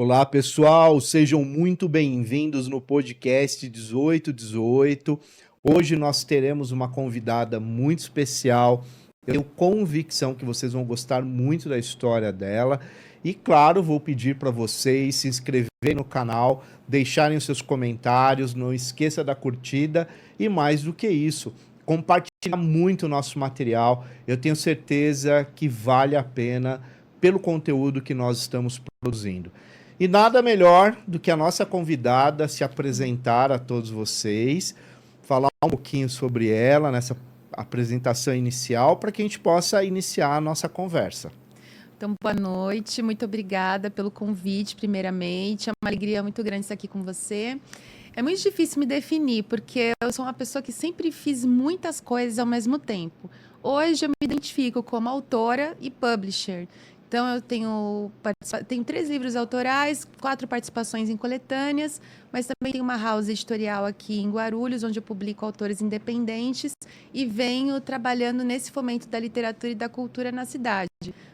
Olá, pessoal, sejam muito bem-vindos no podcast 1818. Hoje nós teremos uma convidada muito especial. Eu tenho convicção que vocês vão gostar muito da história dela. E, claro, vou pedir para vocês se inscreverem no canal, deixarem os seus comentários, não esqueça da curtida e, mais do que isso, compartilhar muito o nosso material. Eu tenho certeza que vale a pena pelo conteúdo que nós estamos produzindo. E nada melhor do que a nossa convidada se apresentar a todos vocês, falar um pouquinho sobre ela nessa apresentação inicial, para que a gente possa iniciar a nossa conversa. Então, boa noite, muito obrigada pelo convite, primeiramente. É uma alegria muito grande estar aqui com você. É muito difícil me definir, porque eu sou uma pessoa que sempre fiz muitas coisas ao mesmo tempo. Hoje eu me identifico como autora e publisher. Então, eu tenho 3 livros autorais, 4 participações em coletâneas, mas também tenho uma house editorial aqui em Guarulhos, onde eu publico autores independentes e venho trabalhando nesse fomento da literatura e da cultura na cidade.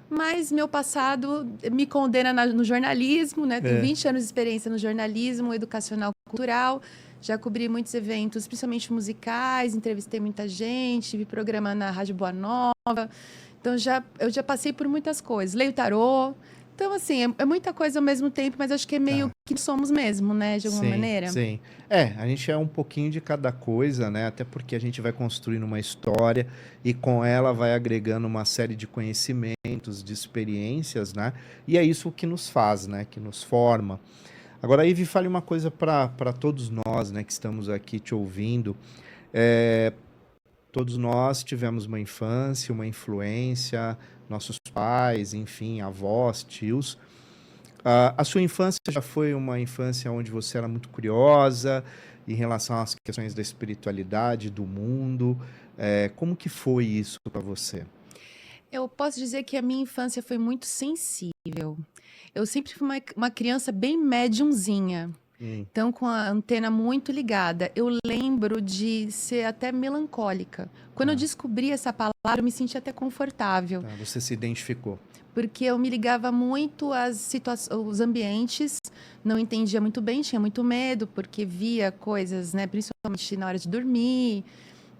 Mas meu passado me condena no jornalismo, né? Tenho 20 anos de experiência no jornalismo educacional cultural, já cobri muitos eventos, principalmente musicais, entrevistei muita gente, vi programa na Rádio Boa Nova. Então, eu já passei por muitas coisas. Leio tarô. Então, assim, é muita coisa ao mesmo tempo, mas acho que é meio que somos mesmo, né? De alguma maneira. Sim. A gente é um pouquinho de cada coisa, né? Até porque a gente vai construindo uma história e com ela vai agregando uma série de conhecimentos, de experiências, né? E é isso que nos faz, né? Que nos forma. Agora, Ivi, fale uma coisa para todos nós, né? Que estamos aqui te ouvindo. Todos nós tivemos uma infância, uma influência, nossos pais, enfim, avós, tios. A sua infância já foi uma infância onde você era muito curiosa em relação às questões da espiritualidade, do mundo? Como que foi isso para você? Eu posso dizer que a minha infância foi muito sensível. Eu sempre fui uma criança bem médiumzinha. Então, com a antena muito ligada. Eu lembro de ser até melancólica. Quando eu descobri essa palavra, eu me senti até confortável. Você se identificou. Porque eu me ligava muito aos ambientes, não entendia muito bem, tinha muito medo, porque via coisas, né, principalmente na hora de dormir.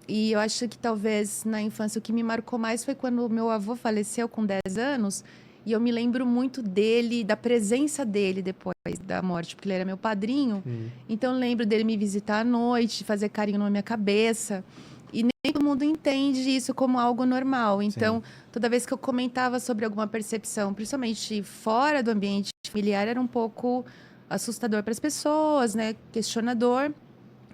E eu acho que talvez na infância o que me marcou mais foi quando o meu avô faleceu com 10 anos. E eu me lembro muito dele, da presença dele depois da morte, porque ele era meu padrinho. Então eu lembro dele me visitar à noite, fazer carinho na minha cabeça. E nem todo mundo entende isso como algo normal. Então, toda vez que eu comentava sobre alguma percepção, principalmente fora do ambiente familiar, era um pouco assustador para as pessoas, né? Questionador.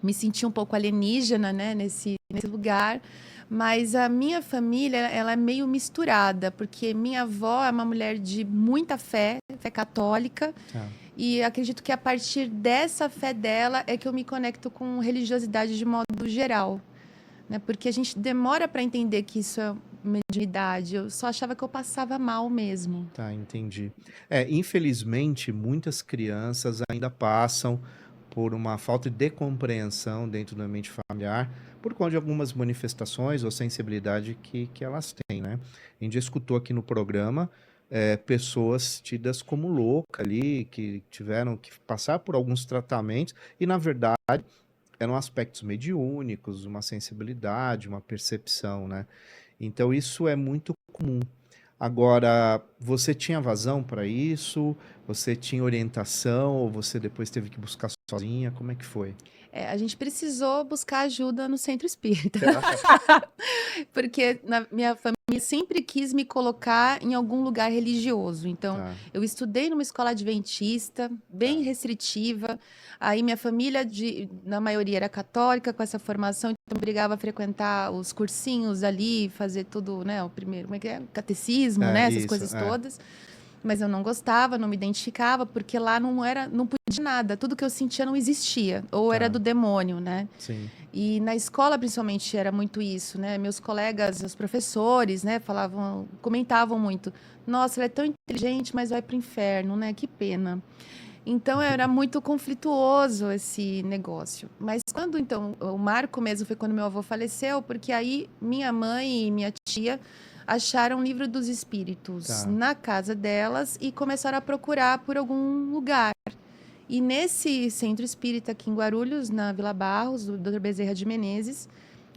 Me senti um pouco alienígena, né? Nesse lugar. Mas a minha família, ela é meio misturada, porque minha avó é uma mulher de muita fé, fé católica. E acredito que a partir dessa fé dela é que eu me conecto com religiosidade de modo geral. Né? Porque a gente demora para entender que isso é mediunidade. Eu só achava que eu passava mal mesmo. Tá, entendi. Infelizmente, muitas crianças ainda passam por uma falta de compreensão dentro do ambiente familiar, por conta de algumas manifestações ou sensibilidade que elas têm, né? A gente já escutou aqui no programa pessoas tidas como louca ali, que tiveram que passar por alguns tratamentos e, na verdade, eram aspectos mediúnicos, uma sensibilidade, uma percepção, né? Então, isso é muito comum. Agora, você tinha vazão para isso? Você tinha orientação ou você depois teve que buscar sozinha? Como é que foi? A gente precisou buscar ajuda no centro espírita. Porque minha família sempre quis me colocar em algum lugar religioso. Então, eu estudei numa escola adventista, bem restritiva. Aí minha família, na maioria, era católica com essa formação. Então, eu obrigava a frequentar os cursinhos ali, fazer tudo, né? O primeiro, como é que é? Catecismo, né? Essas coisas todas. Mas eu não gostava, não me identificava, porque lá não podia nada. Tudo que eu sentia não existia. Ou era do demônio, né? Sim. E na escola, principalmente, era muito isso, né? Meus colegas, os professores, né? Comentavam muito. Nossa, ela é tão inteligente, mas vai para o inferno, né? Que pena. Então era muito conflituoso esse negócio. Mas quando então o marco mesmo foi quando meu avô faleceu, porque aí minha mãe e minha tia acharam o livro dos espíritos Tá. na casa delas e começaram a procurar por algum lugar. E nesse centro espírita aqui em Guarulhos, na Vila Barros, do Dr. Bezerra de Menezes,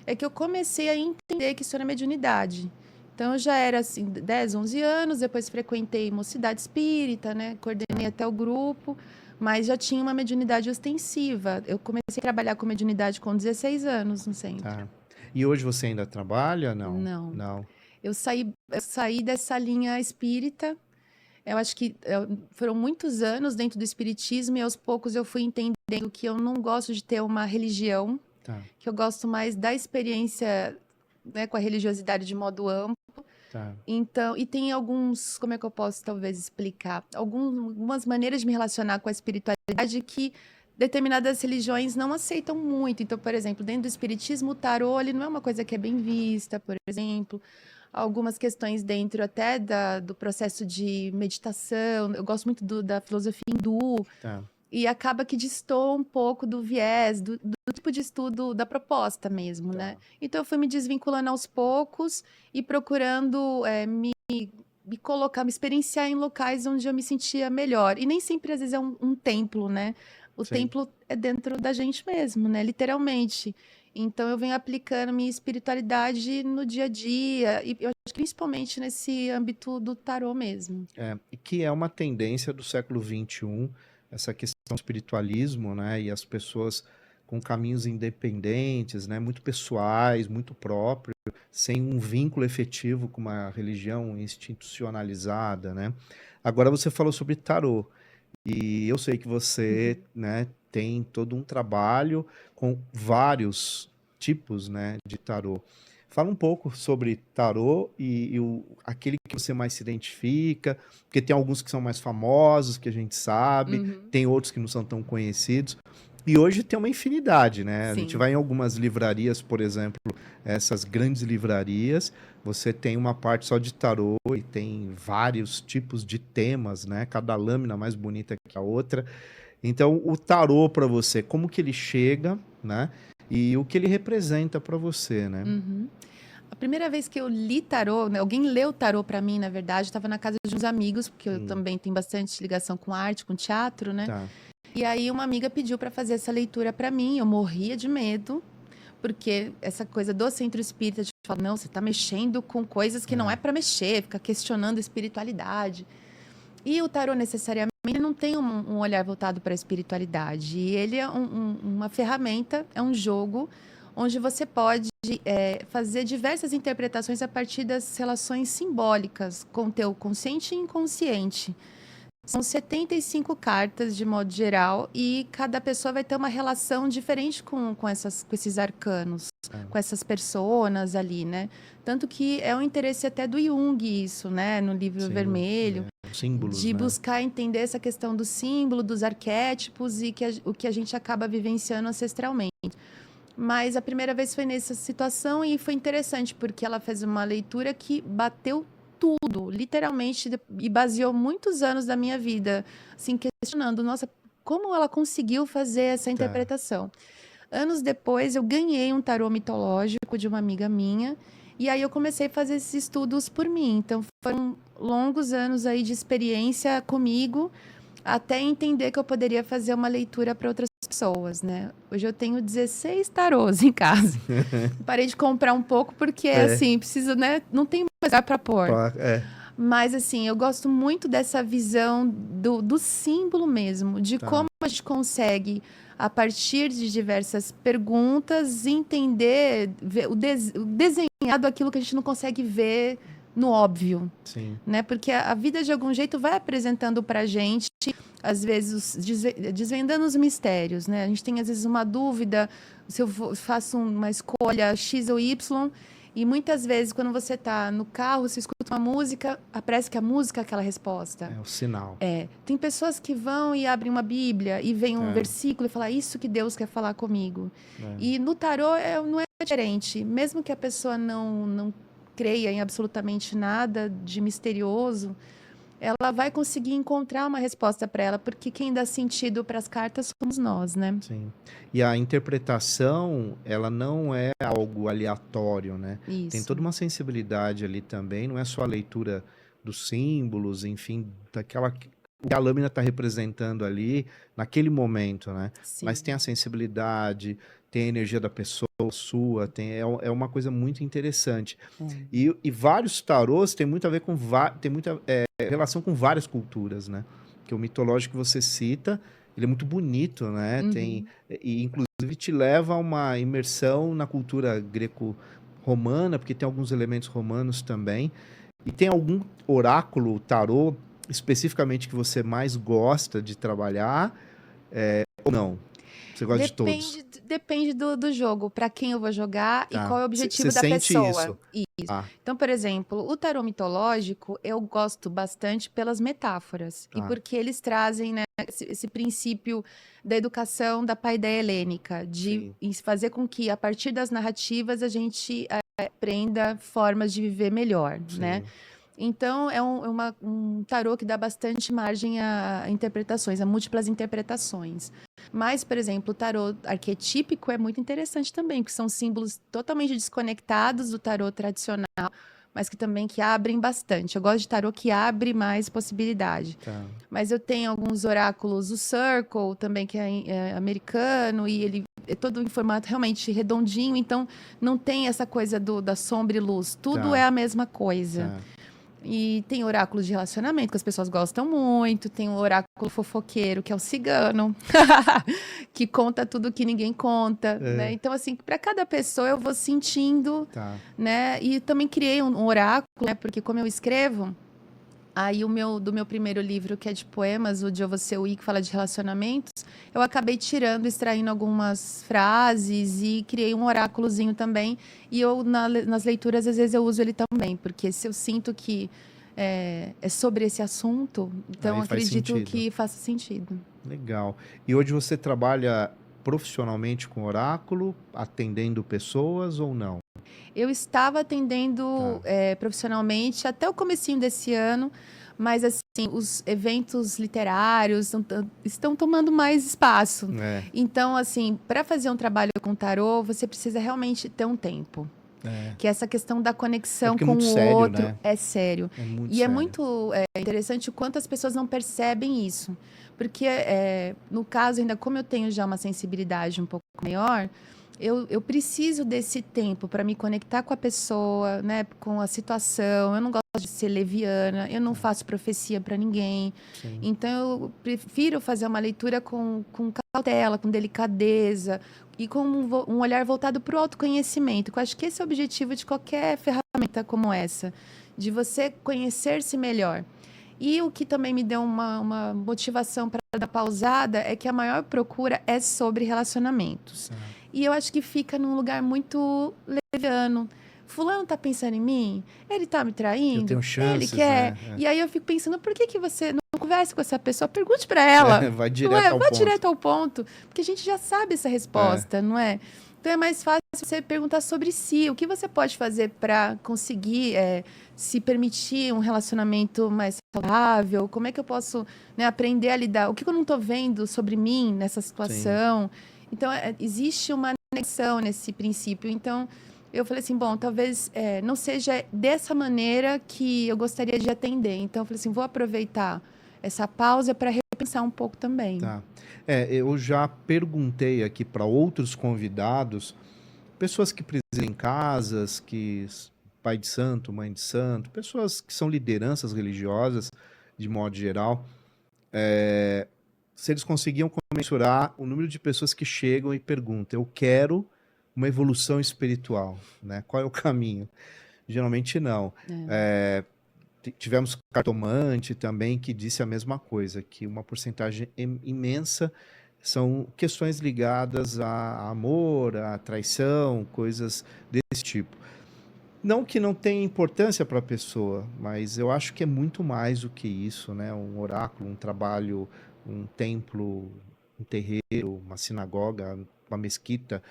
é que eu comecei a entender que isso era mediunidade. Então, eu já era, assim, 10, 11 anos, depois frequentei Mocidade Espírita, né? Coordenei até o grupo, mas já tinha uma mediunidade ostensiva. Eu comecei a trabalhar com mediunidade com 16 anos no centro. Tá. E hoje você ainda trabalha? Não. Não. Não. Eu saí dessa linha espírita. Eu acho que foram muitos anos dentro do espiritismo e aos poucos eu fui entendendo que eu não gosto de ter uma religião, Tá. que eu gosto mais da experiência, né, com a religiosidade de modo amplo. Tá. Então, e tem alguns, como é que eu posso talvez explicar? Algumas maneiras de me relacionar com a espiritualidade que determinadas religiões não aceitam muito. Então, por exemplo, dentro do espiritismo, o tarô, ele não é uma coisa que é bem vista, por exemplo. Algumas questões dentro até do processo de meditação. Eu gosto muito da filosofia hindu. Tá. E acaba que destoa um pouco do viés, do tipo de estudo, da proposta mesmo, Tá. né? Então, eu fui me desvinculando aos poucos e procurando me colocar, me experienciar em locais onde eu me sentia melhor. E nem sempre, às vezes, é um templo, né? O Sim. templo é dentro da gente mesmo, né? Literalmente. Então, eu venho aplicando minha espiritualidade no dia a dia, e eu acho que principalmente nesse âmbito do tarô mesmo. E que é uma tendência do século XXI, essa questão do espiritualismo, né? E as pessoas com caminhos independentes, né? Muito pessoais, muito próprios, sem um vínculo efetivo com uma religião institucionalizada, né? Agora você falou sobre tarô. E eu sei que você, né, tem todo um trabalho com vários tipos, né, de tarô. Fala um pouco sobre tarô e aquele que você mais se identifica, porque tem alguns que são mais famosos, que a gente sabe, Uhum. tem outros que não são tão conhecidos. E hoje tem uma infinidade, né? A gente Sim. vai em algumas livrarias, por exemplo, essas grandes livrarias, você tem uma parte só de tarô e tem vários tipos de temas, né? Cada lâmina mais bonita que a outra. Então, o tarô para você, como que ele chega, né? E o que ele representa para você, né? Uhum. A primeira vez que eu li tarô, né, alguém leu tarô para mim, na verdade, estava na casa de uns amigos, porque eu também tenho bastante ligação com arte, com teatro, né? Tá. E aí uma amiga pediu para fazer essa leitura para mim, eu morria de medo, porque essa coisa do centro espírita de falar, não, você está mexendo com coisas que não é para mexer, fica questionando a espiritualidade. E o tarô necessariamente não tem um olhar voltado para a espiritualidade. E ele é uma ferramenta, é um jogo onde você pode fazer diversas interpretações a partir das relações simbólicas com o teu consciente e inconsciente. São 75 cartas, de modo geral, e cada pessoa vai ter uma relação diferente com esses arcanos, com essas personas ali, né? Tanto que é um interesse até do Jung isso, né? No livro Sim, vermelho, símbolos, de né? buscar entender essa questão do símbolo, dos arquétipos e o que a gente acaba vivenciando ancestralmente. Mas a primeira vez foi nessa situação e foi interessante, porque ela fez uma leitura que bateu tudo, literalmente, e baseou muitos anos da minha vida, assim, questionando, nossa, como ela conseguiu fazer essa interpretação? Anos depois, eu ganhei um tarô mitológico de uma amiga minha, e aí eu comecei a fazer esses estudos por mim. Então, foram longos anos aí de experiência comigo, até entender que eu poderia fazer uma leitura para outras pessoas, né? Hoje eu tenho 16 tarôs em casa. Parei de comprar um pouco porque, assim, precisa, né? Não tem mais lugar para pôr. Mas, assim, eu gosto muito dessa visão do símbolo mesmo, de como a gente consegue, a partir de diversas perguntas, entender o desenhado aquilo que a gente não consegue ver no óbvio. Sim. Né? Porque a vida, de algum jeito, vai apresentando pra gente, às vezes, desvendando os mistérios, né? A gente tem, às vezes, uma dúvida, se eu faço uma escolha X ou Y, e muitas vezes, quando você está no carro, você escuta uma música, parece que a música é aquela resposta. É o sinal. Tem pessoas que vão e abrem uma Bíblia e vem um versículo e falam, isso que Deus quer falar comigo. E no tarô não é diferente. Mesmo que a pessoa não creia em absolutamente nada de misterioso, ela vai conseguir encontrar uma resposta para ela, porque quem dá sentido para as cartas somos nós, né? Sim. E a interpretação, ela não é algo aleatório, né? Tem Isso, toda uma sensibilidade ali também, não é só a leitura dos símbolos, enfim, daquela o que a lâmina está representando ali naquele momento, né? Mas tem a sim. sensibilidade, tem a energia da pessoa sua, é uma coisa muito interessante. É. E vários tarôs têm muito a ver com tem muita relação com várias culturas, né? Que o mitológico que você cita, ele é muito bonito, né? Uhum. E inclusive te leva a uma imersão na cultura greco-romana, porque tem alguns elementos romanos também. E tem algum oráculo, tarô, especificamente que você mais gosta de trabalhar, ou não? Você gosta de todos? Depende do jogo, para quem eu vou jogar e Tá. qual é o Você objetivo da sente pessoa. isso? Isso. Ah, Então, por exemplo, o tarô mitológico eu gosto bastante pelas metáforas e tá. porque eles trazem, né, esse princípio da educação da paideia helênica, de Sim, fazer com que a partir das narrativas a gente aprenda formas de viver melhor, né? sim. Então, um tarô que dá bastante margem a interpretações, a múltiplas interpretações. Mas, por exemplo, o tarô arquetípico é muito interessante também, porque são símbolos totalmente desconectados do tarô tradicional, mas que também que abrem bastante. Eu gosto de tarô que abre mais possibilidade. Tá. Mas eu tenho alguns oráculos, o Circle também, que é americano, e ele é todo em formato realmente redondinho, então não tem essa coisa da sombra e luz. Tudo é Tá. a mesma coisa. Tá. E tem oráculos de relacionamento que as pessoas gostam muito. Tem o oráculo fofoqueiro, que é o cigano, que conta tudo que ninguém conta, né? É, Então, assim, para cada pessoa eu vou sentindo, tá. né? E também criei um oráculo, né? Porque como eu escrevo, aí do meu primeiro livro, que é de poemas, o de Eu Vou Ser o I, que fala de relacionamentos, eu acabei tirando, extraindo algumas frases e criei um oráculozinho também. E eu, nas leituras, às vezes eu uso ele também, porque se eu sinto que é sobre esse assunto, então Aí faz acredito sentido. que faça sentido. Legal. E hoje você trabalha profissionalmente com oráculo, atendendo pessoas ou não? Eu estava Tá. atendendo profissionalmente até o comecinho desse ano, mas assim, os eventos literários estão tomando mais espaço. É, Então, assim, para fazer um trabalho com tarô, você precisa realmente ter um tempo. é. Que essa questão da É conexão porque é com muito o sério, outro né? é sério. É muito E é sério. muito interessante o quanto as pessoas não percebem isso. Porque, no caso, ainda como eu tenho já uma sensibilidade um pouco maior, eu preciso desse tempo para me conectar com a pessoa, né, com a situação. Eu não gosto de ser leviana, eu não Tá. faço profecia para ninguém. Sim. Então, eu prefiro fazer uma leitura com cautela, com delicadeza e com um olhar voltado para o autoconhecimento. Que eu acho que esse é o objetivo de qualquer ferramenta como essa, de você conhecer-se melhor. E o que também me deu uma motivação para dar pausada é que a maior procura é sobre relacionamentos. Tá. E eu acho que fica num lugar muito leviano. Fulano tá pensando em mim? Ele tá me Eu traindo? tenho Ele chances, quer? né? E aí eu fico pensando, por que você não conversa com essa pessoa? Pergunte para ela. Vai Não direto é? ao Vá ponto. direto ao ponto, porque a gente já sabe essa É, resposta, não é? Então é mais fácil você perguntar sobre si. O que você pode fazer para conseguir se permitir um relacionamento mais saudável? Como é que eu posso, né, aprender a lidar? O que eu não estou vendo sobre mim nessa sim. situação? Então, existe uma conexão nesse princípio. Então, eu falei assim, bom, talvez não seja dessa maneira que eu gostaria de atender. Então, eu falei assim, vou aproveitar essa pausa para repensar um pouco também. Tá. Eu já perguntei aqui para outros convidados, pessoas que presidem casas, pai de santo, mãe de santo, pessoas que são lideranças religiosas, de modo geral, se eles conseguiam mensurar o número de pessoas que chegam e perguntam: eu quero uma evolução espiritual, né? Qual é o caminho? Geralmente não. É. É, tivemos cartomante também que disse a mesma coisa, que uma porcentagem imensa são questões ligadas a amor, a traição, coisas desse tipo. Não que não tenha importância para a pessoa, mas eu acho que é muito mais do que isso, né? Um oráculo, um trabalho, um templo, um terreiro, uma sinagoga, uma mesquita,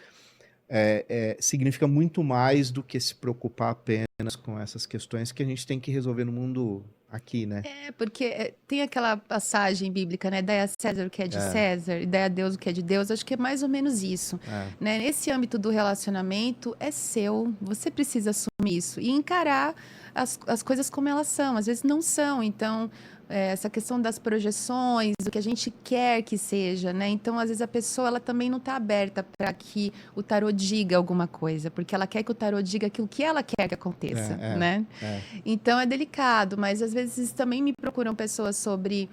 significa muito mais do que se preocupar apenas apenas com essas questões que a gente tem que resolver no mundo aqui, né? Porque tem aquela passagem bíblica, né? Dai a César o que é de César e dai a Deus o que é de Deus. Acho que é mais ou menos isso, né? Nesse âmbito do relacionamento, é seu. Você precisa assumir isso e encarar as coisas como elas são. Às vezes não são. Então, essa questão das projeções, do que a gente quer que seja, né? Então, às vezes a pessoa ela também não está aberta para que o tarô diga alguma coisa, porque ela quer que o tarô diga aquilo que ela quer que aconteça, né? Então é delicado, mas às vezes também me procuram pessoas sobre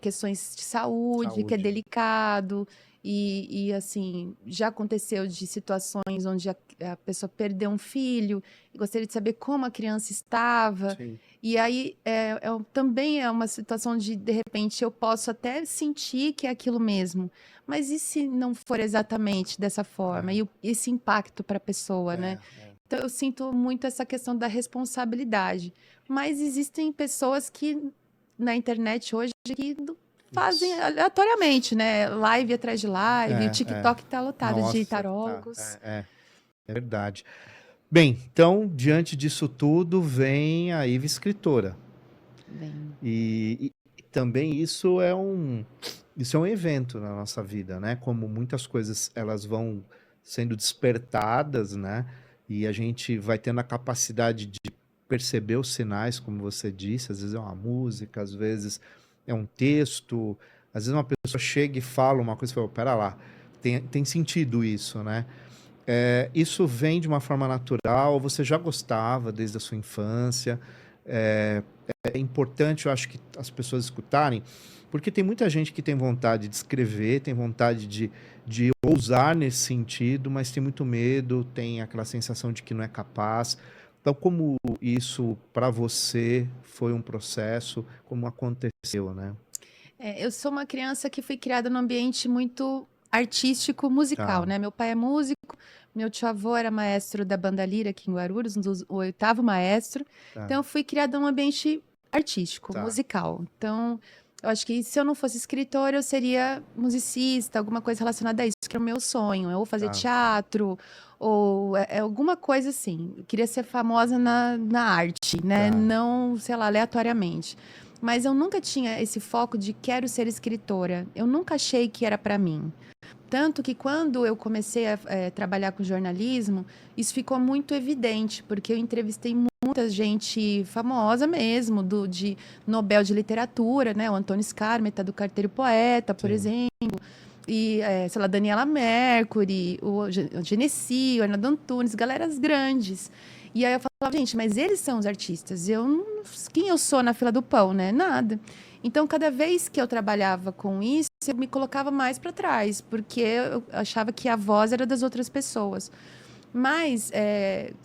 questões de saúde, que é delicado. E assim, já aconteceu de situações onde a pessoa perdeu um filho e gostaria de saber como a criança estava. Sim. E aí também é uma situação de repente, eu posso até sentir que é aquilo mesmo, mas e se não for exatamente dessa forma? E esse impacto para a pessoa, né? Então, eu sinto muito essa questão da responsabilidade. Mas existem pessoas que, na internet hoje, que fazem aleatoriamente, né? Live atrás de live, o TikTok tá lotado de tarólogos. É verdade. Bem, então, diante disso tudo, vem a Iva escritora. E também isso é um evento na nossa vida, né? Como muitas coisas, elas vão sendo despertadas, né? E a gente vai tendo a capacidade de perceber os sinais, como você disse, às vezes é uma música, às vezes é um texto, às vezes uma pessoa chega e fala uma coisa e fala, pera lá, tem sentido isso, né? Isso vem de uma forma natural, você já gostava desde a sua infância, é importante, eu acho, que as pessoas escutarem, porque tem muita gente que tem vontade de escrever, tem vontade de ousar nesse sentido, mas tem muito medo, tem aquela sensação de que não é capaz. Então, como isso para você foi um processo, como aconteceu, né? Eu sou uma criança que fui criada num ambiente muito artístico, musical, né? Meu pai é músico, meu tio-avô era maestro da banda Lira aqui em Guarulhos, o 8º maestro. Então, eu fui criada num ambiente artístico, musical. Então, eu acho que se eu não fosse escritora, eu seria musicista, alguma coisa relacionada a isso, que era o meu sonho. Ou fazer teatro, ou alguma coisa assim. Eu queria ser famosa na arte, né? Não, sei lá, aleatoriamente. Mas eu nunca tinha esse foco de quero ser escritora. Eu nunca achei que era para mim. Tanto que quando eu comecei a trabalhar com jornalismo, isso ficou muito evidente, porque eu entrevistei muita gente famosa mesmo, de Nobel de Literatura, né? O Antônio Scarmeta, do Carteiro Poeta, por exemplo. E, sei lá, Daniela Mercury, o Genesi, o Arnaldo Antunes, galeras grandes. E aí eu falava, gente, mas eles são os artistas. Quem eu sou na fila do pão, né? Nada. Então, cada vez que eu trabalhava com isso, eu me colocava mais para trás, porque eu achava que a voz era das outras pessoas. Mas,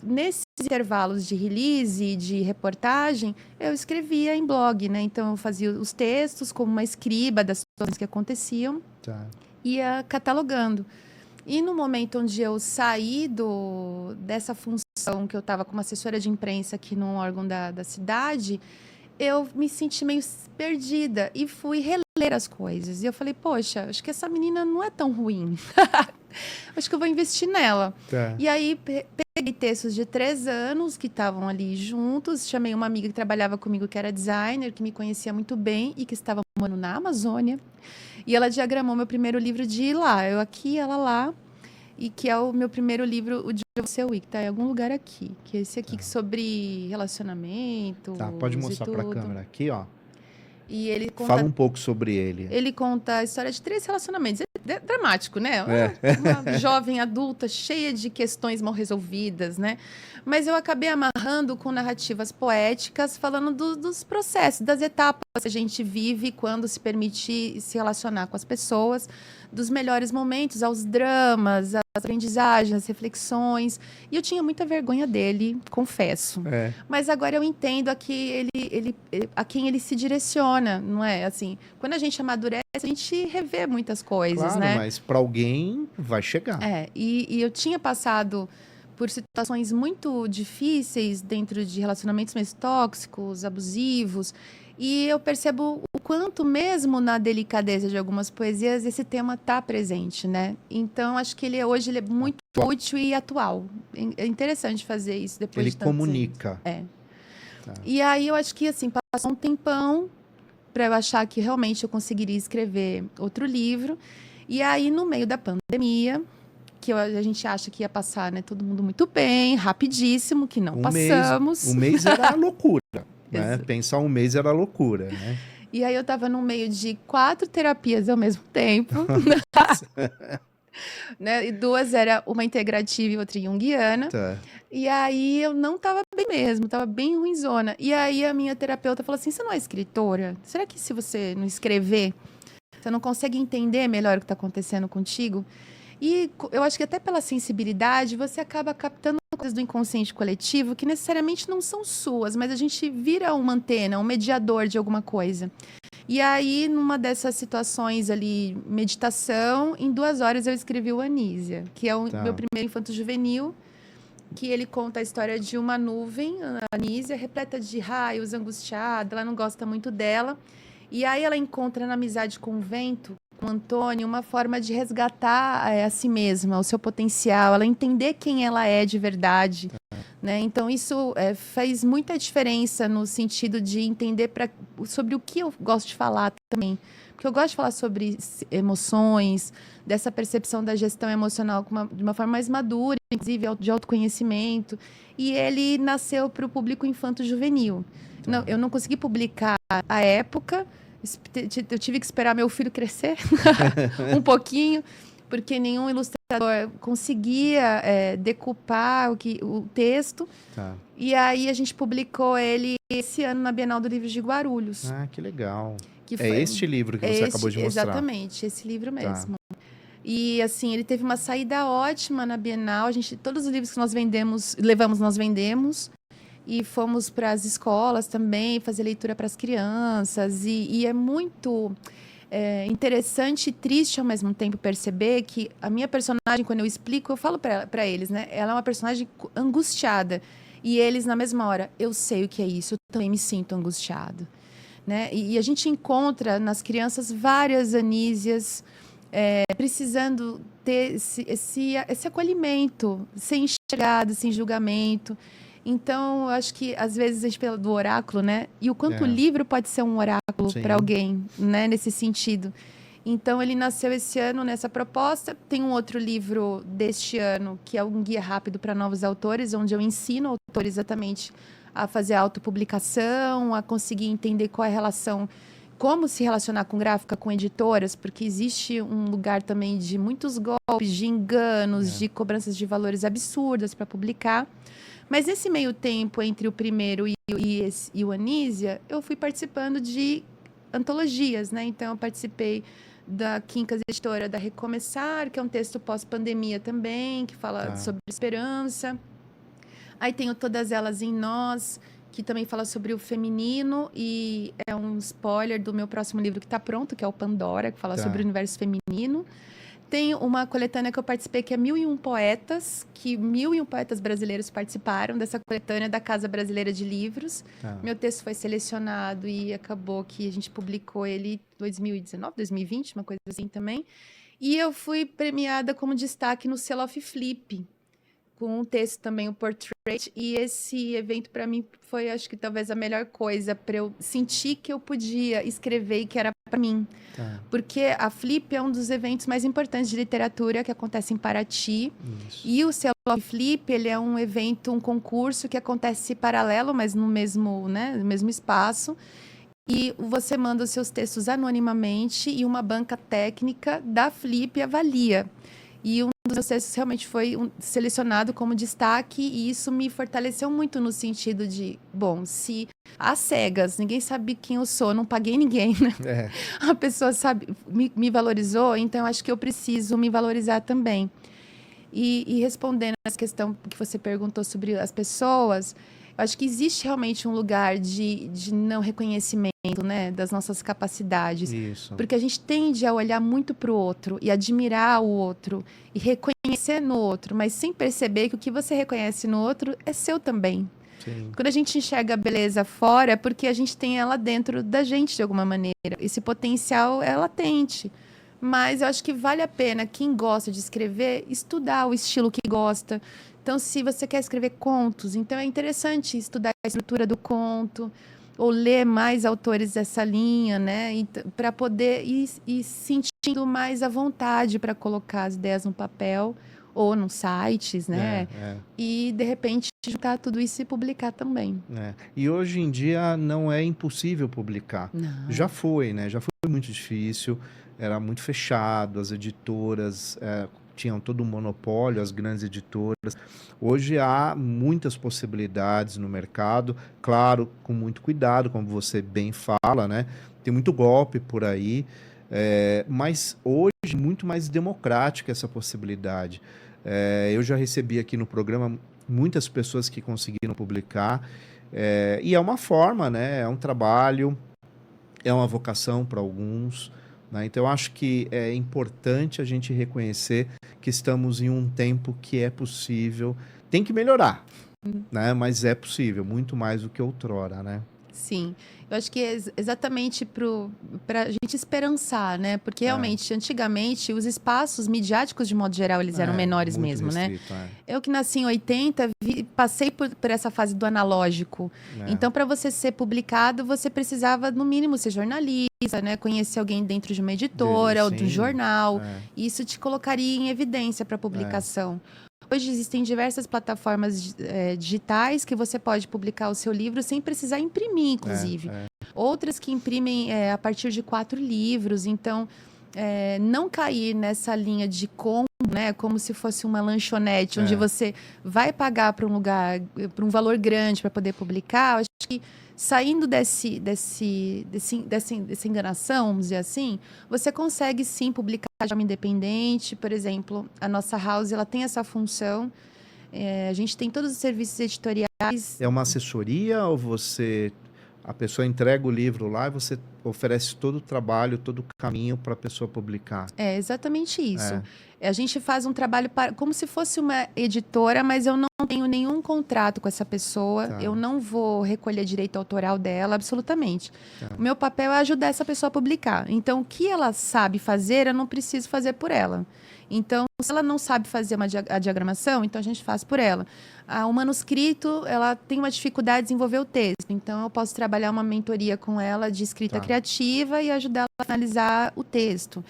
nesses intervalos de release e de reportagem, eu escrevia em blog, né? Então, eu fazia os textos como uma escriba das situações que aconteciam, ia catalogando. E no momento onde eu saí dessa função, que eu estava como assessora de imprensa aqui num órgão da cidade, eu me senti meio perdida e fui reler as coisas. E eu falei, poxa, acho que essa menina não é tão ruim. Acho que eu vou investir nela. E aí peguei textos de 3 anos que estavam ali juntos, chamei uma amiga que trabalhava comigo, que era designer, que me conhecia muito bem e que estava morando na Amazônia. E ela diagramou meu primeiro livro de lá, eu aqui, ela lá. E que é o meu primeiro livro, o de Você que tá em algum lugar aqui. Que é esse aqui sobre relacionamento. Pode mostrar para a câmera aqui, ó. E ele conta, fala um pouco sobre ele. Ele conta a história de 3 relacionamentos. É dramático, né? Uma jovem adulta cheia de questões mal resolvidas, né? Mas eu acabei amarrando com narrativas poéticas, falando dos processos, das etapas que a gente vive quando se permite se relacionar com as pessoas, dos melhores momentos aos dramas, às aprendizagens, às reflexões. E eu tinha muita vergonha dele, confesso. Mas agora eu entendo a quem ele se direciona, não é? Assim, quando a gente amadurece, a gente revê muitas coisas, claro, né? Mas para alguém vai chegar. E eu tinha passado por situações muito difíceis dentro de relacionamentos mais tóxicos, abusivos, e eu percebo o quanto mesmo na delicadeza de algumas poesias, esse tema está presente, né? Então, acho que hoje ele é muito útil e atual. É interessante fazer isso depois Ele de tantos comunica. anos. Tá. E aí eu acho que, assim, passou um tempão para eu achar que realmente eu conseguiria escrever outro livro. E aí, no meio da pandemia, que a gente acha que ia passar, né? Todo mundo muito bem, rapidíssimo, que não passamos. Um mês era loucura, né? Pensar um mês era loucura, né? E aí eu tava no meio de 4 terapias ao mesmo tempo, né? E 2 era uma integrativa e outra junguiana. Tá. E aí eu não tava bem mesmo, tava bem ruinzona. E aí a minha terapeuta falou assim: você não é escritora? Será que se você não escrever, você não consegue entender melhor o que tá acontecendo contigo? E eu acho que até pela sensibilidade, você acaba captando coisas do inconsciente coletivo que necessariamente não são suas, mas a gente vira uma antena, um mediador de alguma coisa. E aí, numa dessas situações ali, meditação, em 2 horas eu escrevi o Anísia, que é o meu primeiro infanto-juvenil, que ele conta a história de uma nuvem, a Anísia, repleta de raios, angustiada, ela não gosta muito dela. E aí ela encontra na amizade com o vento, com o Antônio, uma forma de resgatar a si mesma, o seu potencial, ela entender quem ela é de verdade. Né? Então, isso faz muita diferença no sentido de entender sobre o que eu gosto de falar também. Porque eu gosto de falar sobre emoções, dessa percepção da gestão emocional de uma forma mais madura, inclusive de autoconhecimento. E ele nasceu para o público infanto-juvenil. Eu não consegui publicar à época, eu tive que esperar meu filho crescer um pouquinho, porque nenhum ilustrador conseguia decupar o texto. Tá. E aí a gente publicou ele esse ano na Bienal do Livro de Guarulhos. Ah, que legal. Que É este livro que você acabou de mostrar. Exatamente, esse livro mesmo. Tá. E assim, ele teve uma saída ótima na Bienal. Todos os livros que nós levamos, nós vendemos. E fomos para as escolas também, fazer leitura para as crianças. E é muito interessante e triste ao mesmo tempo perceber que a minha personagem, quando eu explico, eu falo para eles, né? Ela é uma personagem angustiada. E eles, na mesma hora, eu sei o que é isso, eu também me sinto angustiado. Né? E a gente encontra nas crianças várias Anísias precisando ter esse acolhimento, ser enxergado, sem julgamento. Então, eu acho que, às vezes, a gente fala do oráculo, né? E o quanto o livro pode ser um oráculo para alguém, né? Nesse sentido. Então, ele nasceu esse ano nessa proposta. Tem um outro livro deste ano, que é um guia rápido para novos autores, onde eu ensino autores exatamente a fazer autopublicação, a conseguir entender qual é a relação, como se relacionar com gráfica, com editoras, porque existe um lugar também de muitos golpes, de enganos, de cobranças de valores absurdas para publicar. Mas nesse meio tempo, entre o primeiro e o Anísia, eu fui participando de antologias, né? Então, eu participei da Quincas Editora da Recomeçar, que é um texto pós-pandemia também, que fala sobre esperança. Aí tenho Todas Elas em Nós, que também fala sobre o feminino, e é um spoiler do meu próximo livro que está pronto, que é o Pandora, que fala sobre o universo feminino. Tem uma coletânea que eu participei, que é 1001 Poetas, que 1001 poetas brasileiros participaram dessa coletânea da Casa Brasileira de Livros. Meu texto foi selecionado e acabou que a gente publicou ele em 2019, 2020, uma coisa assim também. E eu fui premiada como destaque no Selo of Flip, com um texto também, o Portrait, e esse evento para mim foi, acho que talvez a melhor coisa para eu sentir que eu podia escrever e que era para mim. Porque a Flip é um dos eventos mais importantes de literatura que acontece em Paraty. Isso. E o Selo Flip, ele é um evento, um concurso que acontece paralelo, mas no mesmo, né, no mesmo espaço. E você manda os seus textos anonimamente e uma banca técnica da Flip avalia. E um dos meus textos realmente foi selecionado como destaque, e isso me fortaleceu muito no sentido de, bom, se às cegas, ninguém sabe quem eu sou, não paguei ninguém, né? A pessoa sabe, me valorizou, então acho que eu preciso me valorizar também. E respondendo essa questão que você perguntou sobre as pessoas, eu acho que existe realmente um lugar de não reconhecimento, né, das nossas capacidades. Isso. Porque a gente tende a olhar muito para o outro e admirar o outro e reconhecer no outro, mas sem perceber que o que você reconhece no outro é seu também. Sim. Quando a gente enxerga a beleza fora, é porque a gente tem ela dentro da gente de alguma maneira. Esse potencial é latente. Mas eu acho que vale a pena, quem gosta de escrever, estudar o estilo que gosta. Então, se você quer escrever contos, então é interessante estudar a estrutura do conto, ou ler mais autores dessa linha, né? Para poder ir sentindo mais à vontade para colocar as ideias no papel ou nos sites, né? E, de repente, juntar tudo isso e publicar também. E hoje em dia não é impossível publicar. Não. Já foi, né? Já foi muito difícil, era muito fechado, as editoras tinham todo um monopólio, as grandes editoras. Hoje há muitas possibilidades no mercado, claro, com muito cuidado, como você bem fala, né? Tem muito golpe por aí, mas hoje é muito mais democrática essa possibilidade. Eu já recebi aqui no programa muitas pessoas que conseguiram publicar, e é uma forma, né? É um trabalho, é uma vocação para alguns, né? Então, eu acho que é importante a gente reconhecer que estamos em um tempo que é possível, tem que melhorar, né? Mas é possível, muito mais do que outrora, né? Sim, eu acho que é exatamente para a gente esperançar, né? Porque realmente, antigamente, os espaços midiáticos, de modo geral, eles eram menores mesmo, restrito, né? Eu que nasci em 80, passei por essa fase do analógico. Então, para você ser publicado, você precisava, no mínimo, ser jornalista, né? Conhecer alguém dentro de uma editora ou de um jornal. E isso te colocaria em evidência para publicação. Hoje existem diversas plataformas digitais que você pode publicar o seu livro sem precisar imprimir, inclusive. Outras que imprimem a partir de 4 livros. Então, não cair nessa linha de combo, né, como se fosse uma lanchonete, onde você vai pagar para um lugar, para um valor grande para poder publicar. Eu acho que saindo dessa enganação, vamos dizer assim, você consegue sim publicar de forma independente. Por exemplo, a nossa house, ela tem essa função. A gente tem todos os serviços editoriais. É uma assessoria ou a pessoa entrega o livro lá e você oferece todo o trabalho, todo o caminho para a pessoa publicar? É exatamente isso. A gente faz um trabalho como se fosse uma editora, mas eu não tenho nenhum contrato com essa pessoa. Eu não vou recolher direito autoral dela, absolutamente. O meu papel é ajudar essa pessoa a publicar. Então, o que ela sabe fazer, eu não preciso fazer por ela. Então, se ela não sabe fazer a diagramação, então a gente faz por ela. O manuscrito, ela tem uma dificuldade de desenvolver o texto. Então, eu posso trabalhar uma mentoria com ela de escrita criativa e ajudar ela a finalizar o texto.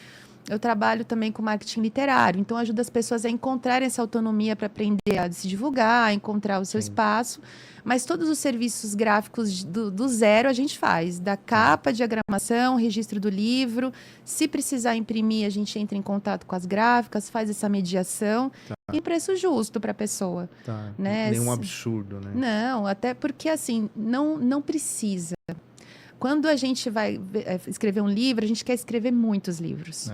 Eu trabalho também com marketing literário. Então, ajudo as pessoas a encontrarem essa autonomia para aprender a se divulgar, a encontrar o seu espaço. Mas todos os serviços gráficos do zero a gente faz. Da capa, diagramação, registro do livro. Se precisar imprimir, a gente entra em contato com as gráficas, faz essa mediação. Em preço justo para a pessoa. Né? Nenhum absurdo, né? Não, até porque assim, não precisa. Quando a gente vai escrever um livro, a gente quer escrever muitos livros.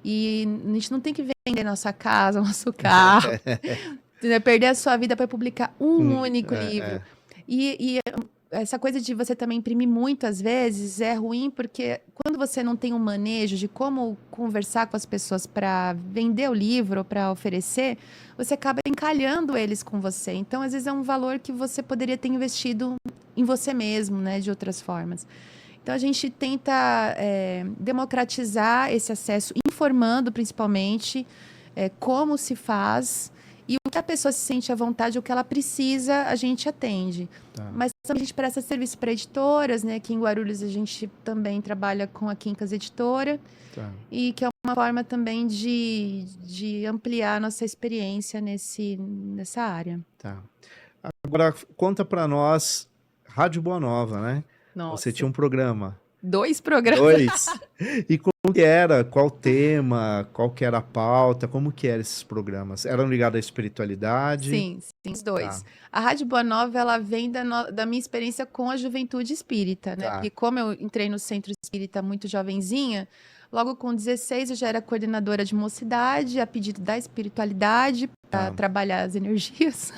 E a gente não tem que vender nossa casa, nosso carro. Perder a sua vida para publicar um único livro. E essa coisa de você também imprimir muito, às vezes, é ruim, porque quando você não tem um manejo de como conversar com as pessoas para vender o livro ou para oferecer, você acaba encalhando eles com você. Então, às vezes, é um valor que você poderia ter investido em você mesmo, né, de outras formas. Então, a gente tenta democratizar esse acesso, informando, principalmente, como se faz. E o que a pessoa se sente à vontade, o que ela precisa, a gente atende. Mas também a gente presta serviço para editoras, né? Aqui em Guarulhos a gente também trabalha com a Quincas Editora. E que é uma forma também de ampliar a nossa experiência nessa área. Agora, conta para nós, Rádio Boa Nova, né? Nossa. Você tinha um programa. 2 programas. 2. E como que era? Qual tema? Qual que era a pauta? Como que eram esses programas? Eram ligados à espiritualidade? Sim, os 2. A Rádio Boa Nova, ela vem da minha experiência com a juventude espírita, né? Porque como eu entrei no centro espírita muito jovenzinha, logo com 16 eu já era coordenadora de mocidade, a pedido da espiritualidade, para trabalhar as energias.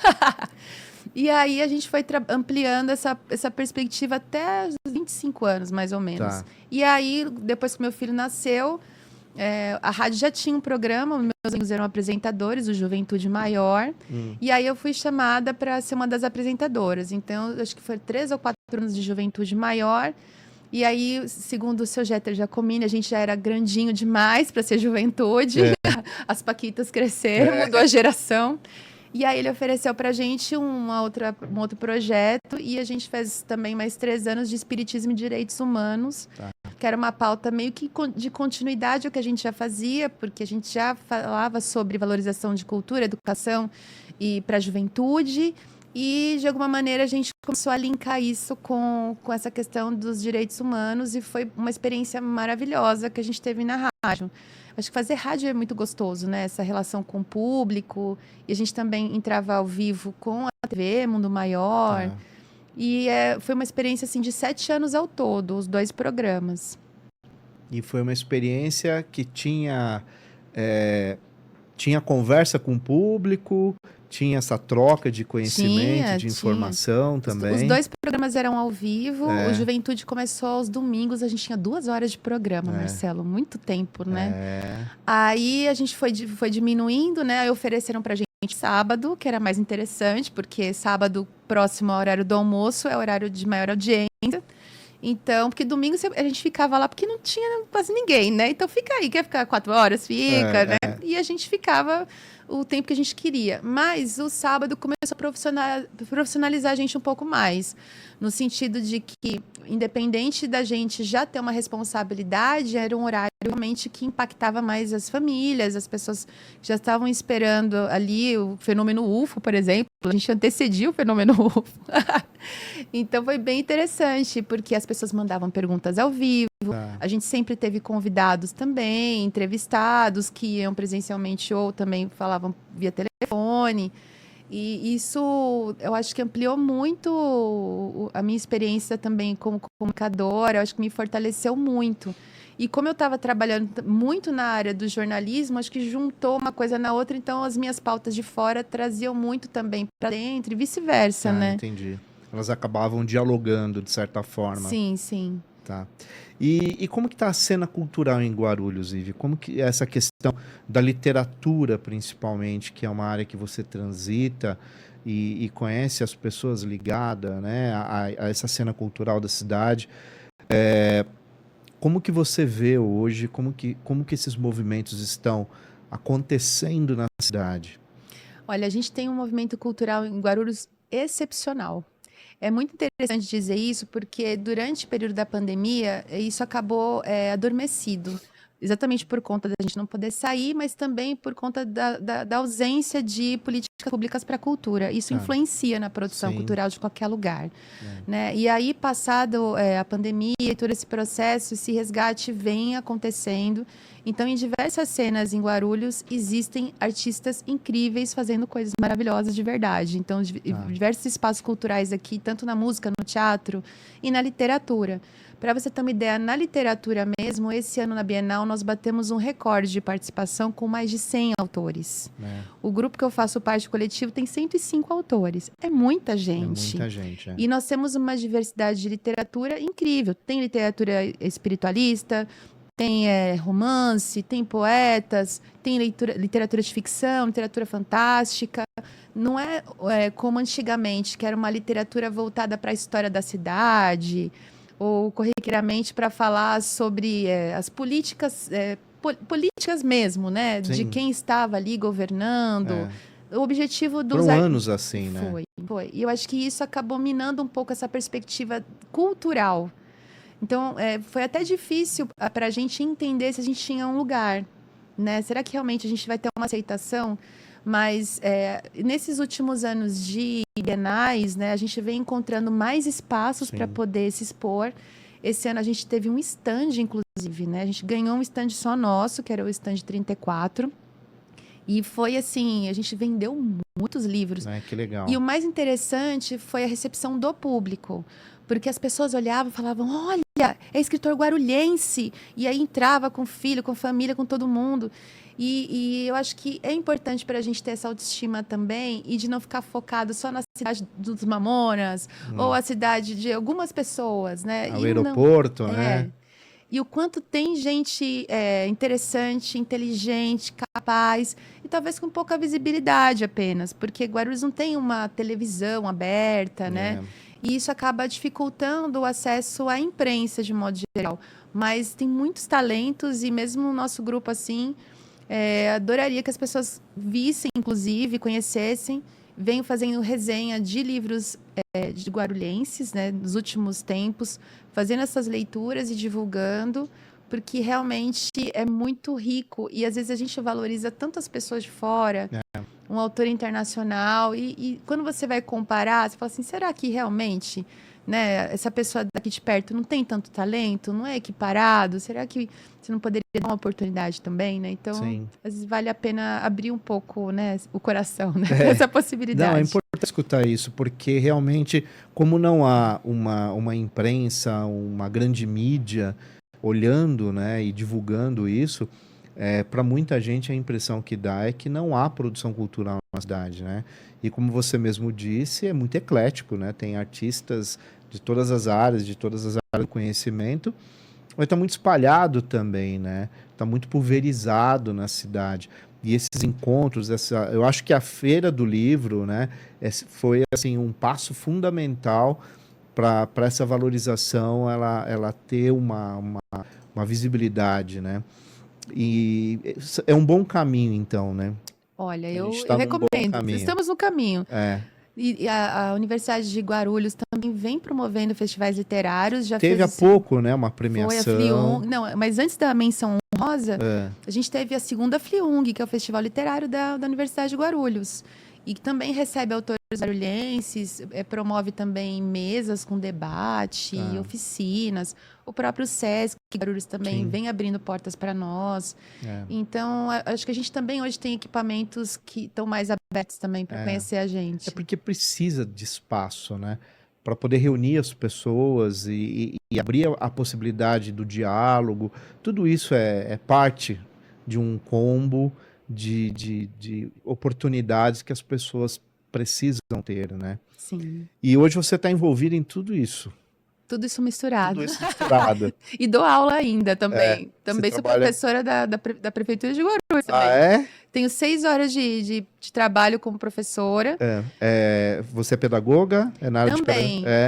E aí a gente foi ampliando essa perspectiva até os 25 anos, mais ou menos. E aí, depois que meu filho nasceu, a rádio já tinha um programa, meus amigos eram apresentadores, o Juventude Maior, e aí eu fui chamada para ser uma das apresentadoras. Então, acho que foi 3 ou 4 anos de Juventude Maior, e aí, segundo o seu Jeter Giacomini, a gente já era grandinho demais para ser Juventude, as paquitas cresceram, mudou a geração. E aí ele ofereceu pra gente um outro projeto, e a gente fez também mais 3 anos de Espiritismo e Direitos Humanos, que era uma pauta meio que de continuidade ao que a gente já fazia, porque a gente já falava sobre valorização de cultura, educação e para a juventude, e de alguma maneira a gente começou a linkar isso com essa questão dos direitos humanos, e foi uma experiência maravilhosa que a gente teve na rádio. Acho que fazer rádio é muito gostoso, né? Essa relação com o público. E a gente também entrava ao vivo com a TV, Mundo Maior. E foi uma experiência assim, de 7 anos ao todo, os 2 programas. E foi uma experiência que tinha conversa com o público, tinha essa troca de conhecimento, de informação também. Os 2 programas eram ao vivo, o Juventude começou aos domingos, a gente tinha 2 horas de programa, Marcelo, muito tempo, né? Aí a gente foi diminuindo, né? Aí ofereceram pra gente sábado, que era mais interessante, porque sábado, próximo ao horário do almoço, é o horário de maior audiência. Então, porque domingo a gente ficava lá porque não tinha quase ninguém, né? Então fica aí, quer ficar 4 horas? Fica, né? E a gente ficava o tempo que a gente queria. Mas o sábado começou a profissionalizar a gente um pouco mais. No sentido de que, independente da gente já ter uma responsabilidade, era um horário realmente que impactava mais as famílias, as pessoas que já estavam esperando ali o fenômeno UFO, por exemplo. A gente antecedia o fenômeno UFO. Então foi bem interessante, porque as pessoas mandavam perguntas ao vivo. A gente sempre teve convidados também, entrevistados, que iam presencialmente ou também falavam via telefone. E isso, eu acho que ampliou muito a minha experiência também como comunicadora. Eu acho que me fortaleceu muito. E como eu estava trabalhando muito na área do jornalismo, acho que juntou uma coisa na outra. Então, as minhas pautas de fora traziam muito também para dentro e vice-versa, né? Entendi. Elas acabavam dialogando, de certa forma. Sim, sim. Tá. E como que está a cena cultural em Guarulhos, Ive? Como que essa questão da literatura, principalmente, que é uma área que você transita e conhece as pessoas ligadas, né, a essa cena cultural da cidade, como que você vê hoje, como que esses movimentos estão acontecendo na cidade? Olha, a gente tem um movimento cultural em Guarulhos excepcional. É muito interessante dizer isso, porque durante o período da pandemia, isso acabou adormecido. Exatamente por conta da gente não poder sair, mas também por conta da ausência de políticas públicas para a cultura. Isso influencia na produção cultural de qualquer lugar. Né? E aí, passado a pandemia e todo esse processo, esse resgate vem acontecendo. Então, em diversas cenas em Guarulhos, existem artistas incríveis fazendo coisas maravilhosas de verdade. Então, diversos espaços culturais aqui, tanto na música, no teatro e na literatura. Para você ter uma ideia, na literatura mesmo, esse ano na Bienal, nós batemos um recorde de participação com mais de 100 autores. O grupo que eu faço parte coletivo tem 105 autores. É muita gente. É muita gente, E nós temos uma diversidade de literatura incrível. Tem literatura espiritualista, tem romance, tem poetas, tem literatura de ficção, literatura fantástica. Não é como antigamente, que era uma literatura voltada para a história da cidade, ou corriqueiramente para falar sobre as políticas, políticas mesmo, né? Sim. De quem estava ali governando. O objetivo dos... Foram anos assim, né? Foi. E eu acho que isso acabou minando um pouco essa perspectiva cultural. Então, foi até difícil para a gente entender se a gente tinha um lugar, né? Será que realmente a gente vai ter uma aceitação? Mas nesses últimos anos de bienais, né, a gente vem encontrando mais espaços para poder se expor. Esse ano a gente teve um stand, inclusive, né? A gente ganhou um stand só nosso, que era o stand 34. E foi assim, a gente vendeu muitos livros. Que legal. E o mais interessante foi a recepção do público. Porque as pessoas olhavam e falavam, olha, é escritor guarulhense. E aí entrava com filho, com família, com todo mundo. E eu acho que é importante para a gente ter essa autoestima também e de não ficar focado só na cidade dos Mamonas ou a cidade de algumas pessoas, né? O aeroporto, não, né? E o quanto tem gente interessante, inteligente, capaz, e talvez com pouca visibilidade apenas, porque Guarulhos não tem uma televisão aberta, né? E isso acaba dificultando o acesso à imprensa de modo geral. Mas tem muitos talentos e mesmo no nosso grupo assim, adoraria que as pessoas vissem, inclusive, conhecessem. Venho fazendo resenha de livros de guarulhenses, né, nos últimos tempos, fazendo essas leituras e divulgando, porque realmente é muito rico e às vezes a gente valoriza tantas pessoas de fora, um autor internacional, e quando você vai comparar, você fala assim, será que realmente, né, essa pessoa daqui de perto não tem tanto talento, não é equiparado? Será que você não poderia dar uma oportunidade também, né? Então, Sim. às vezes vale a pena abrir um pouco, né, o coração, né, para essa possibilidade. Não, é importante escutar isso, porque realmente, como não há uma imprensa, uma grande mídia olhando, né, e divulgando isso, para muita gente a impressão que dá é que não há produção cultural na cidade, né? E como você mesmo disse, é muito eclético, né? Tem artistas de todas as áreas, de todas as áreas do conhecimento, mas está muito espalhado também, né? Está muito pulverizado na cidade. E esses encontros, eu acho que a Feira do Livro, né, foi assim um passo fundamental para essa valorização, ela ter uma visibilidade, né? E é um bom caminho, então, né? Olha, A gente eu está num bom recomendo. caminho. Estamos no caminho. É. E a Universidade de Guarulhos também vem promovendo festivais literários. Já Teve há fez pouco, né, uma Foi a premiação. Fliung. Não, mas antes da menção honrosa, É. a gente teve a segunda Fliung, que é o Festival Literário da Universidade de Guarulhos. E que também recebe autores guarulhenses, promove também mesas com debate, oficinas. O próprio Sesc Guarulhos também Sim. vem abrindo portas para nós. Então, acho que a gente também hoje tem equipamentos que estão mais abertos também para conhecer a gente. É porque precisa de espaço, né? Para poder reunir as pessoas e abrir a possibilidade do diálogo. Tudo isso é parte de um combo de oportunidades que as pessoas precisam ter, né? Sim. E hoje você está envolvido em tudo isso. Tudo isso misturado. Tudo isso misturado. E dou aula ainda também. Também sou trabalha... professora da Prefeitura de Guarulhos também. Ah, é? Tenho 6 horas de trabalho como professora. Você é pedagoga? É na área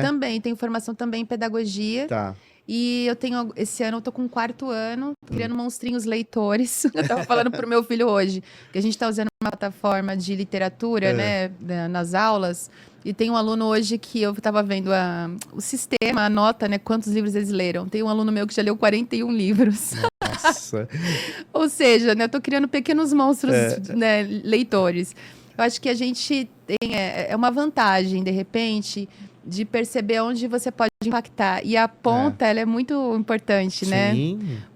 Também. Tenho formação também em pedagogia. Tá. E esse ano eu tô com o 4º ano, criando monstrinhos leitores. Eu tava falando pro meu filho hoje, que a gente tá usando uma plataforma de literatura, né, nas aulas. E tem um aluno hoje que eu tava vendo o sistema, a nota, né, quantos livros eles leram. Tem um aluno meu que já leu 41 livros. Nossa. Ou seja, né, eu tô criando pequenos monstros, né, leitores. Eu acho que a gente tem uma vantagem, de repente, de perceber onde você pode impactar. E a ponta, ela é muito importante, né?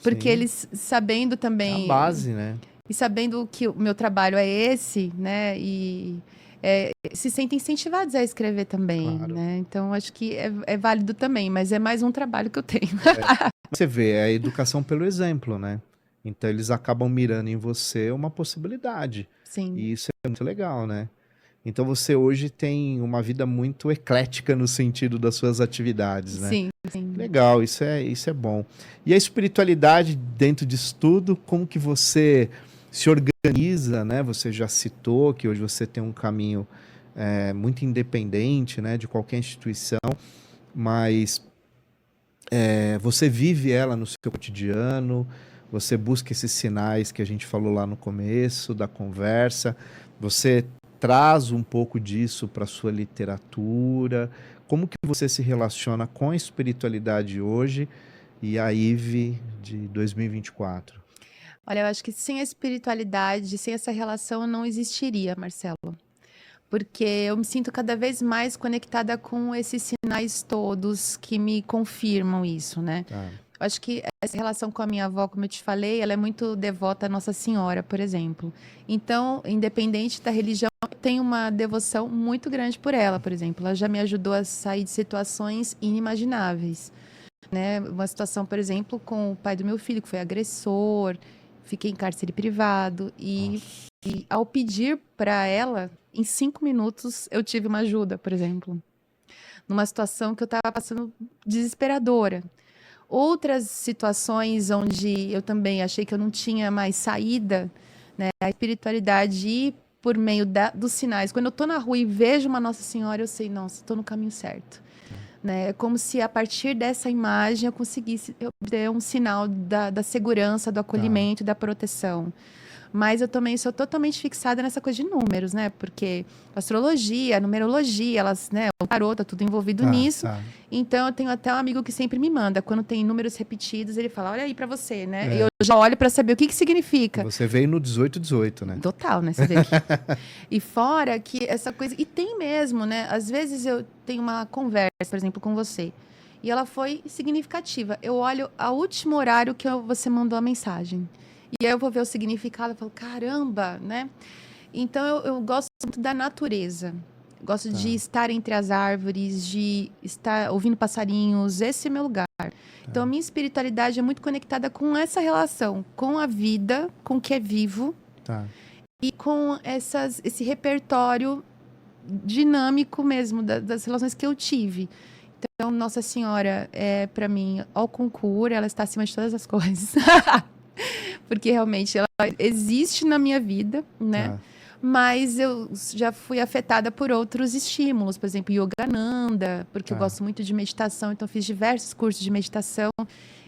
Porque eles sabendo também... É a base, né? E sabendo que o meu trabalho é esse, né? E se sentem incentivados a escrever também, né? Então, acho que é válido também, mas é mais um trabalho que eu tenho. Você vê, é a educação pelo exemplo, né? Então, eles acabam mirando em você uma possibilidade. Sim. E isso é muito legal, né? Então, você hoje tem uma vida muito eclética no sentido das suas atividades, né? Sim. Legal, isso é bom. E a espiritualidade dentro disso tudo, como que você se organiza, né? Você já citou que hoje você tem um caminho muito independente, né? De qualquer instituição, mas você vive ela no seu cotidiano, você busca esses sinais que a gente falou lá no começo da conversa, você traz um pouco disso para a sua literatura. Como que você se relaciona com a espiritualidade hoje e a Ive de 2024? Olha, eu acho que sem a espiritualidade, sem essa relação, não existiria, Marcelo. Porque eu me sinto cada vez mais conectada com esses sinais todos que me confirmam isso, né? Eu acho que essa relação com a minha avó, como eu te falei, ela é muito devota à Nossa Senhora, por exemplo. Então, independente da religião, eu tenho uma devoção muito grande por ela, por exemplo. Ela já me ajudou a sair de situações inimagináveis, né? Uma situação, por exemplo, com o pai do meu filho, que foi agressor, fiquei em cárcere privado e ao pedir para ela, em 5 minutos eu tive uma ajuda, por exemplo, numa situação que eu estava passando desesperadora. outras situações onde eu também achei que eu não tinha mais saída, né? A espiritualidade ir por meio dos sinais. Quando eu estou na rua e vejo uma Nossa Senhora, eu sei, nossa, estou no caminho certo. Né? É como se a partir dessa imagem eu conseguisse ter um sinal da segurança, do acolhimento, da proteção. Mas eu também sou totalmente fixada nessa coisa de números, né? Porque astrologia, numerologia, elas, né? O tarô tá tudo envolvido nisso. Então eu tenho até um amigo que sempre me manda, quando tem números repetidos, ele fala: olha aí pra você, né? E eu já olho pra saber o que significa. Você veio no 1818, né? Total, né? Você vê aqui. E fora que essa coisa. E tem mesmo, né? Às vezes eu tenho uma conversa, por exemplo, com você. E ela foi significativa. Eu olho ao último horário que você mandou a mensagem. E aí eu vou ver o significado e falo, caramba, né? Então eu gosto muito da natureza. Gosto de estar entre as árvores, de estar ouvindo passarinhos. Esse é meu lugar. Então a minha espiritualidade é muito conectada com essa relação, com a vida, com o que é vivo. E com esse repertório dinâmico mesmo das relações que eu tive. Então, Nossa Senhora é, para mim, ao concurso, ela está acima de todas as coisas. Porque realmente ela existe na minha vida, né? Mas eu já fui afetada por outros estímulos, por exemplo, Yogananda, porque eu gosto muito de meditação, então fiz diversos cursos de meditação.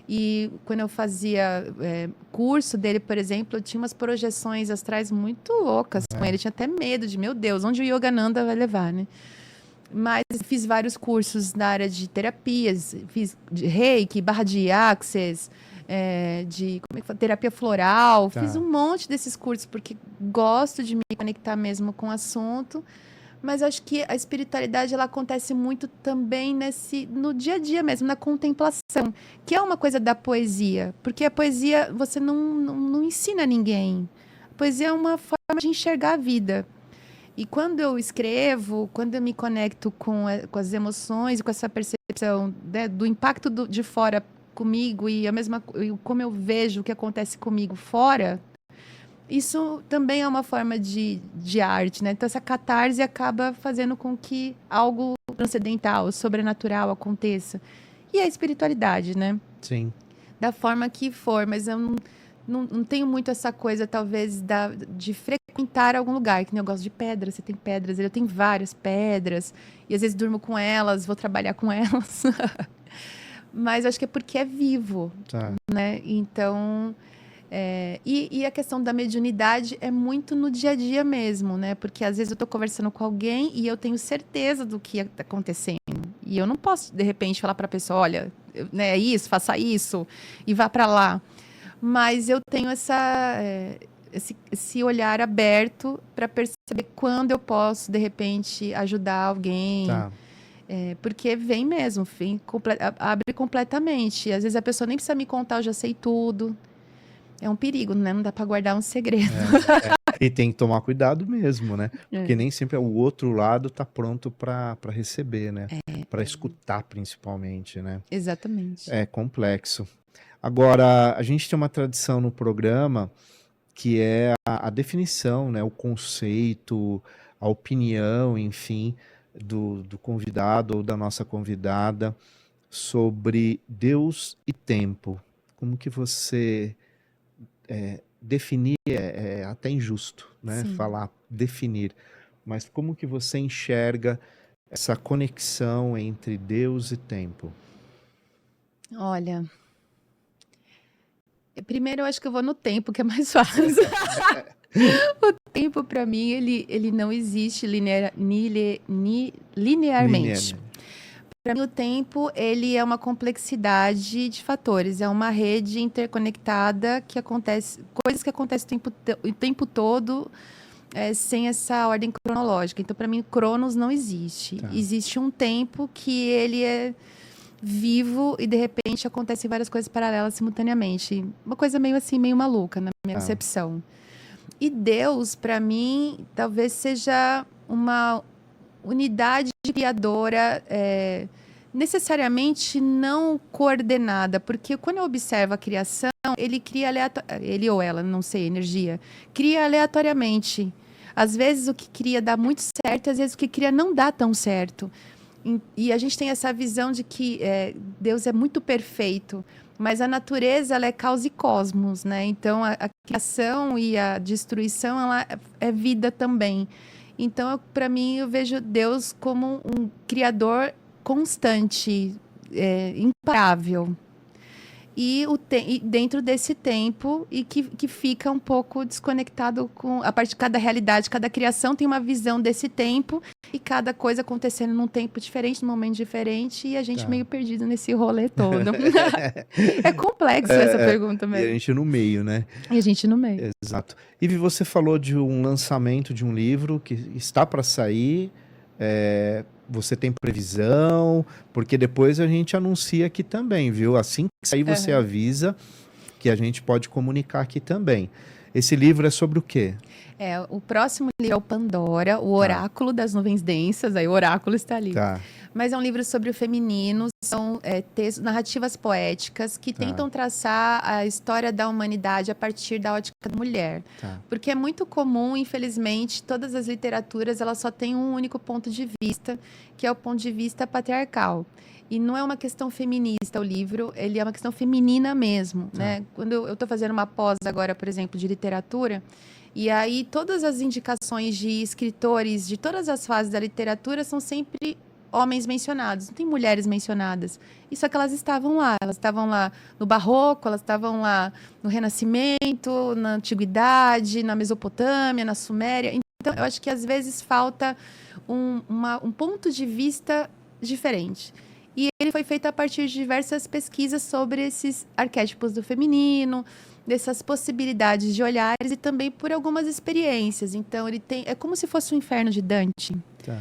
E quando eu fazia curso dele, por exemplo, eu tinha umas projeções astrais muito loucas com ele. Eu tinha até medo de, meu Deus, onde o Yogananda vai levar, né? Mas fiz vários cursos na área de terapias, fiz de Reiki, barra de Access, de terapia floral, fiz um monte desses cursos, porque gosto de me conectar mesmo com o assunto. Mas acho que a espiritualidade ela acontece muito também no dia a dia mesmo, na contemplação, que é uma coisa da poesia. Porque a poesia você não ensina ninguém. A poesia é uma forma de enxergar a vida. E quando eu escrevo, quando eu me conecto com as emoções e com essa percepção, né, do impacto de fora comigo e como eu vejo o que acontece comigo fora, isso também é uma forma de arte, né? Então, essa catarse acaba fazendo com que algo transcendental, sobrenatural aconteça. E a espiritualidade, né? Sim. Da forma que for, mas eu não tenho muito essa coisa, talvez, de frequentar algum lugar, que nem eu gosto de pedras, você tem pedras, eu tenho várias pedras, e às vezes durmo com elas, vou trabalhar com elas. Mas acho que é porque é vivo, né? Então... E a questão da mediunidade é muito no dia a dia mesmo, né? Porque às vezes eu estou conversando com alguém e eu tenho certeza do que está acontecendo. E eu não posso, de repente, falar para a pessoa, olha, né, é isso, faça isso e vá para lá. Mas eu tenho esse olhar aberto para perceber quando eu posso, de repente, ajudar alguém. Porque vem mesmo, abre completamente. Às vezes a pessoa nem precisa me contar, eu já sei tudo. É um perigo, né? Não dá para guardar um segredo. E tem que tomar cuidado mesmo, né? Porque nem sempre o outro lado tá pronto para receber, né? Para escutar, principalmente, né? Exatamente. É complexo. Agora, a gente tem uma tradição no programa que é a definição, né? O conceito, a opinião, enfim, do convidado ou da nossa convidada sobre Deus e tempo. Como que você... definir é até injusto, né? Sim. Falar, definir. Mas como que você enxerga essa conexão entre Deus e tempo? Olha, primeiro eu acho que eu vou no tempo, que é mais fácil. O tempo, para mim, ele não existe linearmente. Para mim, o tempo, ele é uma complexidade de fatores. É uma rede interconectada que acontece... Coisas que acontecem o tempo todo sem essa ordem cronológica. Então, para mim, Cronos não existe. Existe um tempo que ele é vivo e, de repente, acontecem várias coisas paralelas simultaneamente. Uma coisa meio assim, meio maluca, na minha concepção. E Deus, para mim, talvez seja uma unidade criadora necessariamente não coordenada, porque quando eu observo a criação, ele cria ele ou ela, não sei, energia, cria aleatoriamente. Às vezes o que cria dá muito certo, às vezes o que cria não dá tão certo. E a gente tem essa visão de que Deus é muito perfeito, mas a natureza, ela é caos e cosmos, né? Então, a criação e a destruição, ela é vida também. Então, para mim, eu vejo Deus como um criador constante, imparável. E dentro desse tempo, e que fica um pouco desconectado com... A partir de cada realidade, cada criação tem uma visão desse tempo, e cada coisa acontecendo num tempo diferente, num momento diferente, e a gente meio perdido nesse rolê todo. É complexo essa pergunta E a mesmo. gente no meio, né? E a gente no meio. Exato. Ivi, você falou de um lançamento de um livro que está para sair. Você tem previsão? Porque depois a gente anuncia aqui também, viu? Assim que sair, você avisa que a gente pode comunicar aqui também. Esse livro é sobre o quê? O próximo livro é o Pandora, o Oráculo das Nuvens Densas. Aí o oráculo está ali. Tá. Mas é um livro sobre o feminino, são textos, narrativas poéticas que tentam traçar a história da humanidade a partir da ótica da mulher. Tá. Porque é muito comum, infelizmente, todas as literaturas elas só têm um único ponto de vista, que é o ponto de vista patriarcal. E não é uma questão feminista o livro, ele é uma questão feminina mesmo, né? Quando eu estou fazendo uma pós agora, por exemplo, de literatura, e aí todas as indicações de escritores de todas as fases da literatura são sempre homens mencionados, não tem mulheres mencionadas. Isso é que elas estavam lá no Barroco, elas estavam lá no Renascimento, na Antiguidade, na Mesopotâmia, na Suméria. Então, eu acho que às vezes falta um ponto de vista diferente. E ele foi feito a partir de diversas pesquisas sobre esses arquétipos do feminino, dessas possibilidades de olhares e também por algumas experiências. Então, é como se fosse o Inferno de Dante. Tá.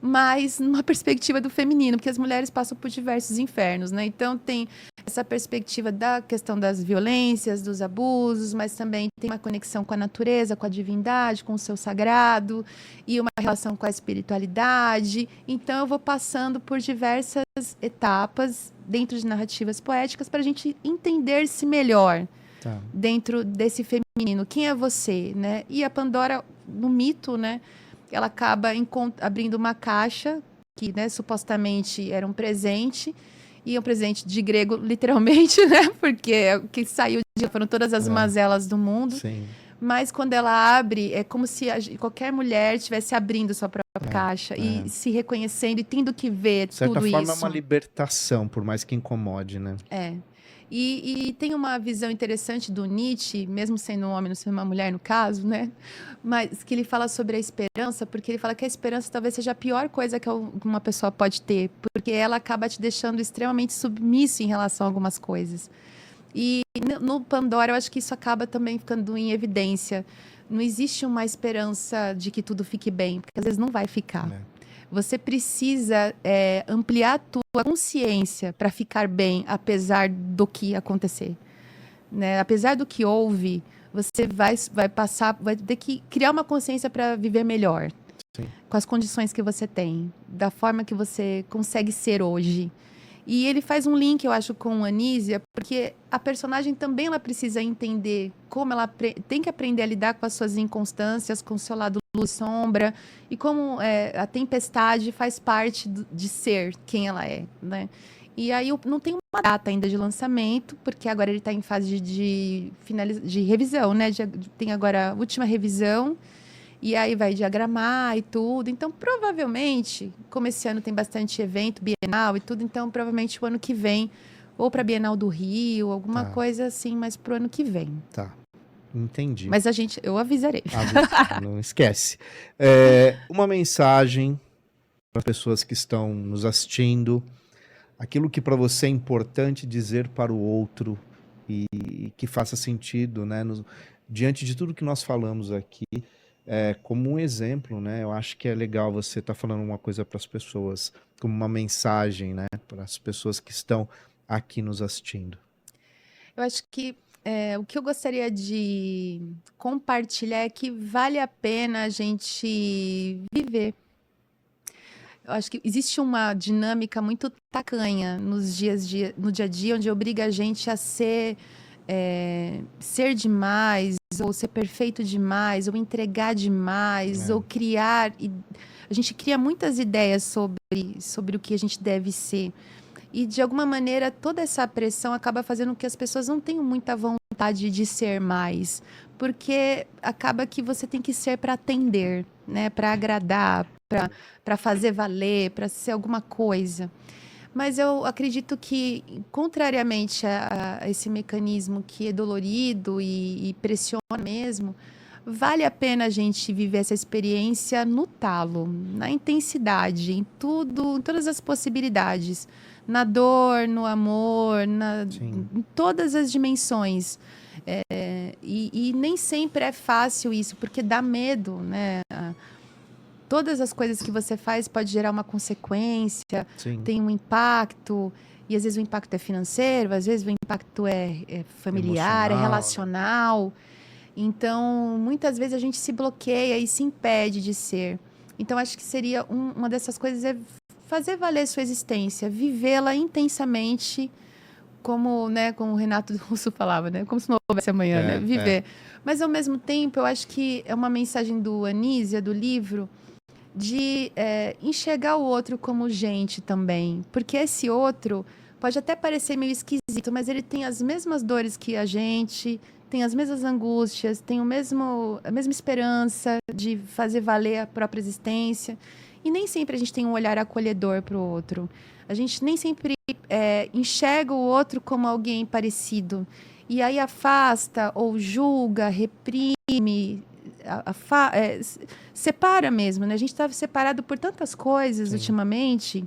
Mas numa perspectiva do feminino, porque as mulheres passam por diversos infernos, né? Então tem essa perspectiva da questão das violências, dos abusos, mas também tem uma conexão com a natureza, com a divindade, com o seu sagrado, e uma relação com a espiritualidade. Então eu vou passando por diversas etapas dentro de narrativas poéticas para a gente entender-se melhor dentro desse feminino. Quem é você, né? E a Pandora, no mito, né? Ela acaba abrindo uma caixa que, né, supostamente era um presente, e um presente de grego, literalmente, né? Porque o que saiu foram todas as mazelas do mundo. Sim. Mas quando ela abre, é como se qualquer mulher estivesse abrindo sua própria caixa e se reconhecendo e tendo que ver de certa tudo forma, isso. é uma libertação, por mais que incomode, né? E tem uma visão interessante do Nietzsche, mesmo sendo um homem, não sendo uma mulher no caso, né? Mas que ele fala sobre a esperança, porque ele fala que a esperança talvez seja a pior coisa que uma pessoa pode ter, porque ela acaba te deixando extremamente submisso em relação a algumas coisas. E no Pandora, eu acho que isso acaba também ficando em evidência. Não existe uma esperança de que tudo fique bem, porque às vezes não vai ficar. Você precisa ampliar a tua consciência para ficar bem, apesar do que acontecer. Né? Apesar do que houve, você vai ter que criar uma consciência para viver melhor. Sim. Com as condições que você tem, da forma que você consegue ser hoje. E ele faz um link, eu acho, com a Anísia, porque a personagem também ela precisa entender como ela tem que aprender a lidar com as suas inconstâncias, com o seu lado luz e sombra, e como a tempestade faz parte de ser quem ela é, né? E aí não tem uma data ainda de lançamento, porque agora ele está em fase de revisão, né? Tem agora a última revisão, e aí vai diagramar e tudo. Então, provavelmente, como esse ano tem bastante evento, Bienal e tudo, então provavelmente o ano que vem, ou para a Bienal do Rio, alguma coisa assim, mas pro ano que vem. Tá, entendi. Mas eu avisarei. Não esquece. Uma mensagem para as pessoas que estão nos assistindo, aquilo que para você é importante dizer para o outro e que faça sentido, né? Diante de tudo que nós falamos aqui, como um exemplo, né? Eu acho que é legal você estar falando uma coisa para as pessoas, como uma mensagem, né? Para as pessoas que estão aqui nos assistindo. Eu acho que o que eu gostaria de compartilhar é que vale a pena a gente viver. Eu acho que existe uma dinâmica muito tacanha no dia a dia, onde obriga a gente a ser demais, ou ser perfeito demais, ou entregar demais, ou criar. A gente cria muitas ideias sobre o que a gente deve ser. E, de alguma maneira, toda essa pressão acaba fazendo com que as pessoas não tenham muita vontade de ser mais, porque acaba que você tem que ser para atender, né? Para agradar, para fazer valer, para ser alguma coisa. Mas eu acredito que, contrariamente a esse mecanismo que é dolorido e pressiona mesmo, vale a pena a gente viver essa experiência no talo, na intensidade, em tudo, em todas as possibilidades. Na dor, no amor, Sim. em todas as dimensões. E nem sempre é fácil isso, porque dá medo, né? Todas as coisas que você faz pode gerar uma consequência, Sim. tem um impacto, e às vezes o impacto é financeiro, às vezes o impacto é familiar, é Emocional, né? relacional. Então, muitas vezes a gente se bloqueia e se impede de ser. Então, acho que seria uma dessas coisas é fazer valer sua existência, vivê-la intensamente, como, né, como o Renato Russo falava, né? Como se não houvesse amanhã, né? Viver. Mas, ao mesmo tempo, eu acho que é uma mensagem do Anísia, do livro, de enxergar o outro como gente também. Porque esse outro pode até parecer meio esquisito, mas ele tem as mesmas dores que a gente, tem as mesmas angústias, tem a mesma esperança de fazer valer a própria existência. E nem sempre a gente tem um olhar acolhedor para o outro. A gente nem sempre enxerga o outro como alguém parecido. E aí afasta ou julga, reprime, separa mesmo, né? A gente está separado por tantas coisas Sim. ultimamente,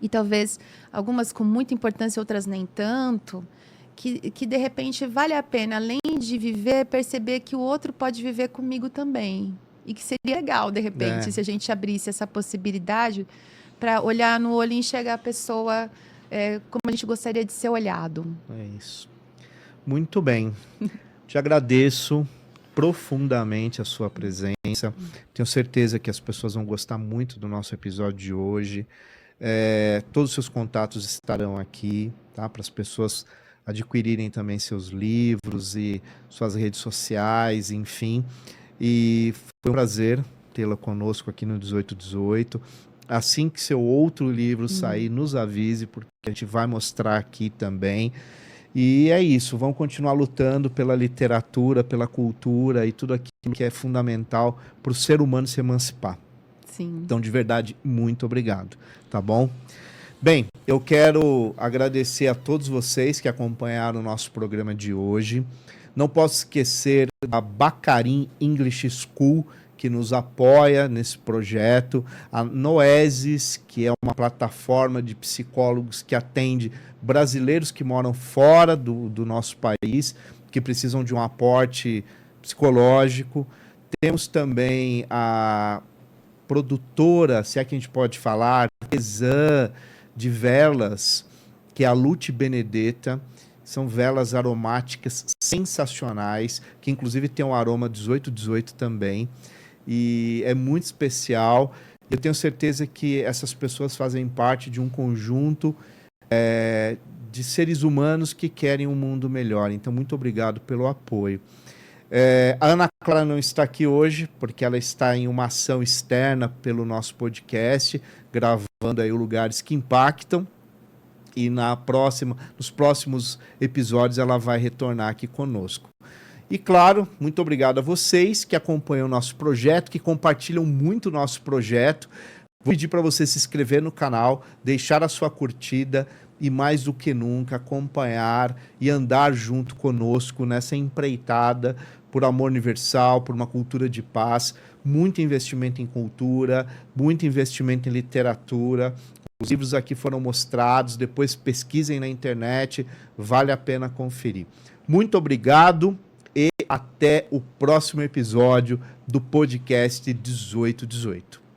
e talvez algumas com muita importância, outras nem tanto, que de repente vale a pena, além de viver, perceber que o outro pode viver comigo também. E que seria legal, de repente, se a gente abrisse essa possibilidade para olhar no olho e enxergar a pessoa como a gente gostaria de ser olhado. É isso. Muito bem. Te agradeço profundamente a sua presença. Tenho certeza que as pessoas vão gostar muito do nosso episódio de hoje. Todos os seus contatos estarão aqui, tá? Para as pessoas adquirirem também seus livros e suas redes sociais, enfim. E foi um prazer tê-la conosco aqui no 1818. Assim que seu outro livro sair, nos avise, porque a gente vai mostrar aqui também. E é isso, vamos continuar lutando pela literatura, pela cultura e tudo aquilo que é fundamental para o ser humano se emancipar. Sim. Então, de verdade, muito obrigado, tá bom? Bem, eu quero agradecer a todos vocês que acompanharam o nosso programa de hoje. Não posso esquecer da Bacarim English School, que nos apoia nesse projeto, a Noesis, que é uma plataforma de psicólogos que atende brasileiros que moram fora do nosso país, que precisam de um aporte psicológico. Temos também a produtora, se é que a gente pode falar, artesã de velas, que é a Lute Benedetta. São velas aromáticas sensacionais, que inclusive tem um aroma 1818 também. E é muito especial. Eu tenho certeza que essas pessoas fazem parte de um conjunto de seres humanos que querem um mundo melhor. Então, muito obrigado pelo apoio. A Ana Clara não está aqui hoje, porque ela está em uma ação externa pelo nosso podcast, gravando aí Lugares que Impactam. E nos próximos episódios ela vai retornar aqui conosco. E claro, muito obrigado a vocês que acompanham o nosso projeto, que compartilham muito o nosso projeto. Vou pedir para você se inscrever no canal, deixar a sua curtida e, mais do que nunca, acompanhar e andar junto conosco nessa empreitada por amor universal, por uma cultura de paz, muito investimento em cultura, muito investimento em literatura. Os livros aqui foram mostrados, depois pesquisem na internet, vale a pena conferir. Muito obrigado e até o próximo episódio do podcast 1818.